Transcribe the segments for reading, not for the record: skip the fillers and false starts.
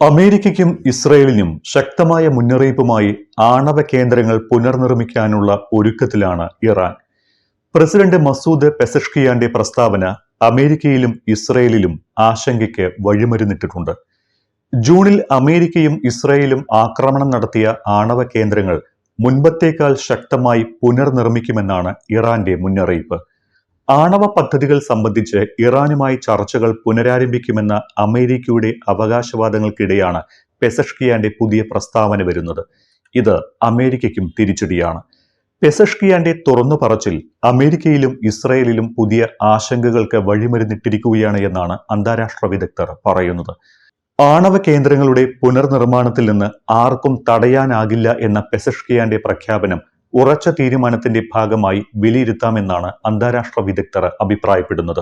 അമേരിക്കയ്ക്കും ഇസ്രയേലിനും ശക്തമായ മുന്നറിയിപ്പുമായി ആണവ കേന്ദ്രങ്ങൾ പുനർനിർമ്മിക്കാനുള്ള ഒരുക്കത്തിലാണ് ഇറാൻ. പ്രസിഡന്റ് മസൂദ് പെസഷ്കിയാന്റെ പ്രസ്താവന അമേരിക്കയിലും ഇസ്രയേലിലും ആശങ്കയ്ക്ക് വഴിമരുന്നിട്ടിട്ടുണ്ട്. ജൂണിൽ അമേരിക്കയും ഇസ്രയേലും ആക്രമണം നടത്തിയ ആണവ കേന്ദ്രങ്ങൾ മുൻപത്തേക്കാൾ ശക്തമായി പുനർനിർമ്മിക്കുമെന്നാണ് ഇറാന്റെ മുന്നറിയിപ്പ്. ആണവ പദ്ധതികൾ സംബന്ധിച്ച് ഇറാനുമായി ചർച്ചകൾ പുനരാരംഭിക്കുമെന്ന അമേരിക്കയുടെ അവകാശവാദങ്ങൾക്കിടെയാണ് പെസഷ്കിയാന്റെ പുതിയ പ്രസ്താവന വരുന്നത്. ഇത് അമേരിക്കയ്ക്കും തിരിച്ചടിയാണ്. പെസഷ്കിയാന്റെ തുറന്നു പറച്ചിൽ അമേരിക്കയിലും ഇസ്രയേലിലും പുതിയ ആശങ്കകൾക്ക് വഴിമരുന്നിട്ടിരിക്കുകയാണ് എന്നാണ് അന്താരാഷ്ട്ര വിദഗ്ധർ പറയുന്നത്. ആണവ കേന്ദ്രങ്ങളുടെ പുനർനിർമ്മാണത്തിൽ നിന്ന് ആർക്കും തടയാനാകില്ല എന്ന പെസഷ്കിയാന്റെ പ്രഖ്യാപനം ഉറച്ച തീരുമാനത്തിന്റെ ഭാഗമായി വിലയിരുത്താമെന്നാണ് അന്താരാഷ്ട്ര വിദഗ്ധർ അഭിപ്രായപ്പെടുന്നത്.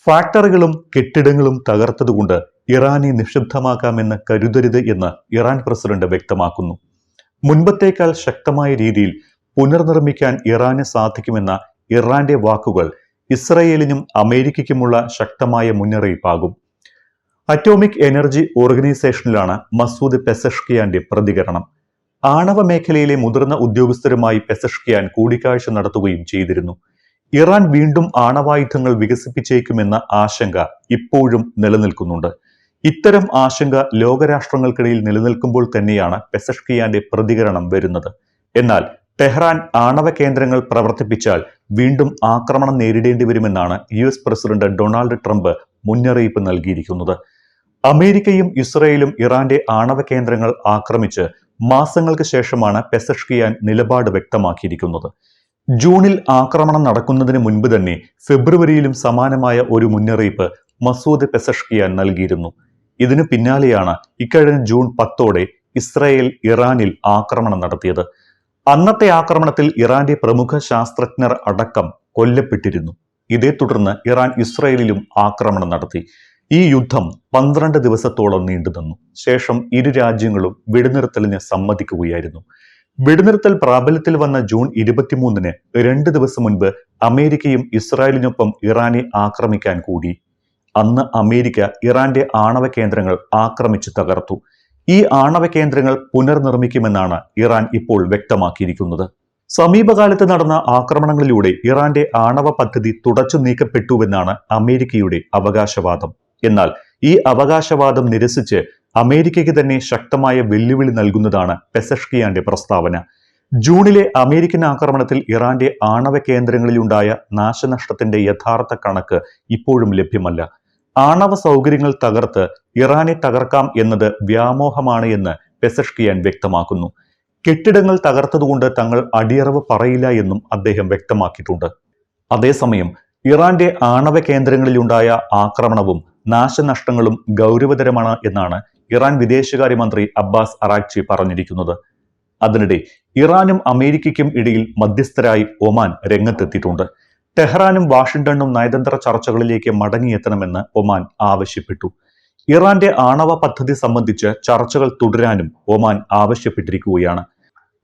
ഫാക്ടറികളും കെട്ടിടങ്ങളും തകർത്തതുകൊണ്ട് ഇറാനെ നിഷിദ്ധമാക്കാമെന്ന് കരുതരുത് എന്ന് ഇറാൻ പ്രസിഡന്റ് വ്യക്തമാക്കുന്നു. മുൻപത്തേക്കാൾ ശക്തമായ രീതിയിൽ പുനർനിർമ്മിക്കാൻ ഇറാന് സാധിക്കുമെന്ന ഇറാന്റെ വാക്കുകൾ ഇസ്രയേലിനും അമേരിക്കയ്ക്കുമുള്ള ശക്തമായ മുന്നറിയിപ്പാകും. അറ്റോമിക് എനർജി ഓർഗനൈസേഷനിലാണ് മസൂദ് പെസഷ്കിയാന്റെ പ്രതികരണം. ആണവ മേഖലയിലെ മുതിർന്ന ഉദ്യോഗസ്ഥരുമായി പെസഷ്കിയാൻ കൂടിക്കാഴ്ച നടത്തുകയും ചെയ്തിരുന്നു. ഇറാൻ വീണ്ടും ആണവായുധങ്ങൾ വികസിപ്പിച്ചേക്കുമെന്ന ആശങ്ക ഇപ്പോഴും നിലനിൽക്കുന്നുണ്ട്. ഇത്തരം ആശങ്ക ലോകരാഷ്ട്രങ്ങൾക്കിടയിൽ നിലനിൽക്കുമ്പോൾ തന്നെയാണ് പെസഷ്കിയാന്റെ പ്രതികരണം വരുന്നത്. എന്നാൽ ടെഹ്റാൻ ആണവ കേന്ദ്രങ്ങൾ പ്രവർത്തിപ്പിച്ചാൽ വീണ്ടും ആക്രമണം നേരിടേണ്ടി വരുമെന്നാണ് US പ്രസിഡന്റ് ഡൊണാൾഡ് ട്രംപ് മുന്നറിയിപ്പ് നൽകിയിരിക്കുന്നത്. അമേരിക്കയും ഇസ്രയേലും ഇറാന്റെ ആണവ കേന്ദ്രങ്ങൾ ആക്രമിച്ച് മാസങ്ങൾക്ക് ശേഷമാണ് പെസഷ്കിയാൻ നിലപാട് വ്യക്തമാക്കിയിരിക്കുന്നത്. ജൂണിൽ ആക്രമണം നടക്കുന്നതിന് മുൻപ് തന്നെ ഫെബ്രുവരിയിലും സമാനമായ ഒരു മുന്നറിയിപ്പ് മസൂദ് പെസഷ്കിയാൻ നൽകിയിരുന്നു. ഇതിനു പിന്നാലെയാണ് ഇക്കഴിഞ്ഞ ജൂൺ 10 ഇസ്രയേൽ ഇറാനിൽ ആക്രമണം നടത്തിയത്. അന്നത്തെ ആക്രമണത്തിൽ ഇറാന്റെ പ്രമുഖ ശാസ്ത്രജ്ഞർ അടക്കം കൊല്ലപ്പെട്ടിരുന്നു. ഇതേ തുടർന്ന് ഇറാൻ ഇസ്രയേലിലും ആക്രമണം നടത്തി. ഈ യുദ്ധം 12 ദിവസത്തോളം നീണ്ടുനിന്നു. ശേഷം ഇരു രാജ്യങ്ങളും വെടിനിർത്തലിന് സമ്മതിക്കുകയായിരുന്നു. വെടിനിർത്തൽ പ്രാബല്യത്തിൽ വന്ന ജൂൺ 23 2 ദിവസം മുൻപ് അമേരിക്കയും ഇസ്രായേലിനൊപ്പം ഇറാനെ ആക്രമിക്കാൻ കൂടി. അന്ന് അമേരിക്ക ഇറാന്റെ ആണവ കേന്ദ്രങ്ങൾ ആക്രമിച്ചു തകർത്തു. ഈ ആണവ കേന്ദ്രങ്ങൾ പുനർനിർമ്മിക്കുമെന്നാണ് ഇറാൻ ഇപ്പോൾ വ്യക്തമാക്കിയിരിക്കുന്നത്. സമീപകാലത്ത് നടന്ന ആക്രമണങ്ങളിലൂടെ ഇറാന്റെ ആണവ പദ്ധതി തുടച്ചു നീക്കപ്പെട്ടുവെന്നാണ് അമേരിക്കയുടെ അവകാശവാദം. എന്നാൽ ഈ അവകാശവാദം നിരസിച്ച് അമേരിക്കയ്ക്ക് തന്നെ ശക്തമായ വെല്ലുവിളി നൽകുന്നതാണ് പെസഷ്കിയാന്റെ പ്രസ്താവന. ജൂണിലെ അമേരിക്കൻ ആക്രമണത്തിൽ ഇറാന്റെ ആണവ കേന്ദ്രങ്ങളിലുണ്ടായ നാശനഷ്ടത്തിന്റെ യഥാർത്ഥ കണക്ക് ഇപ്പോഴും ലഭ്യമല്ല. ആണവ സൗകര്യങ്ങൾ തകർത്ത് ഇറാനെ തകർക്കാം എന്നത് വ്യാമോഹമാണ് എന്ന് പെസഷ്കിയാൻ വ്യക്തമാക്കുന്നു. കെട്ടിടങ്ങൾ തകർത്തതുകൊണ്ട് തങ്ങൾ അടിയറവ് പറയില്ല എന്നും അദ്ദേഹം വ്യക്തമാക്കിയിട്ടുണ്ട്. അതേസമയം ഇറാന്റെ ആണവ കേന്ദ്രങ്ങളിലുണ്ടായ ആക്രമണവും നാശനഷ്ടങ്ങളും ഗൗരവതരമാണ് എന്നാണ് ഇറാൻ വിദേശകാര്യമന്ത്രി അബ്ബാസ് അറാക്ചി പറഞ്ഞിരിക്കുന്നത്. അതിനിടെ ഇറാനും അമേരിക്കയ്ക്കും ഇടയിൽ മധ്യസ്ഥരായി ഒമാൻ രംഗത്തെത്തിയിട്ടുണ്ട്. ടെഹ്റാനും വാഷിംഗ്ടണും നയതന്ത്ര ചർച്ചകളിലേക്ക് മടങ്ങിയെത്തണമെന്ന് ഒമാൻ ആവശ്യപ്പെട്ടു. ഇറാന്റെ ആണവ പദ്ധതി സംബന്ധിച്ച് ചർച്ചകൾ തുടരാനും ഒമാൻ ആവശ്യപ്പെട്ടിരിക്കുകയാണ്.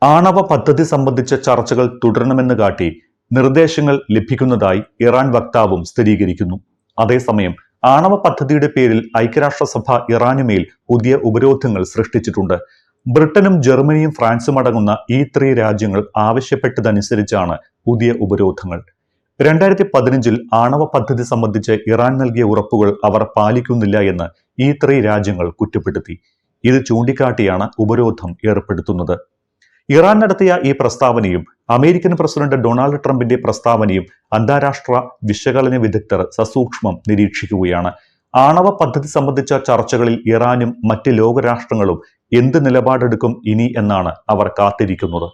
ആണവ പദ്ധതി സംബന്ധിച്ച ചർച്ചകൾ തുടരണമെന്ന് കാട്ടി നിർദ്ദേശങ്ങൾ ലഭിക്കുന്നതായി ഇറാൻ വക്താവും സ്ഥിരീകരിക്കുന്നു. അതേസമയം ആണവ പദ്ധതിയുടെ പേരിൽ ഐക്യരാഷ്ട്രസഭ ഇറാനുമേൽ പുതിയ ഉപരോധങ്ങൾ സൃഷ്ടിച്ചിട്ടുണ്ട്. ബ്രിട്ടനും ജർമ്മനിയും ഫ്രാൻസും അടങ്ങുന്ന ഈ 3 രാജ്യങ്ങൾ ആവശ്യപ്പെട്ടതനുസരിച്ചാണ് പുതിയ ഉപരോധങ്ങൾ. 2015 ആണവ പദ്ധതി സംബന്ധിച്ച് ഇറാൻ നൽകിയ ഉറപ്പുകൾ അവർ പാലിക്കുന്നില്ല എന്ന് ഈ 3 രാജ്യങ്ങൾ കുറ്റപ്പെടുത്തി. ഇത് ചൂണ്ടിക്കാട്ടിയാണ് ഉപരോധം ഏർപ്പെടുത്തുന്നത്. ഇറാൻ നടത്തിയ ഈ പ്രസ്താവനയും അമേരിക്കൻ പ്രസിഡന്റ് ഡൊണാൾഡ് ട്രംപിന്റെ പ്രസ്താവനയും അന്താരാഷ്ട്ര വിശകലന വിദഗ്ധർ സസൂക്ഷ്മം നിരീക്ഷിക്കുകയാണ്. ആണവ പദ്ധതി സംബന്ധിച്ച ചർച്ചകളിൽ ഇറാനും മറ്റ് ലോകരാഷ്ട്രങ്ങളും എന്ത് നിലപാടെടുക്കും ഇനി എന്നാണ് അവർ കാത്തിരിക്കുന്നത്.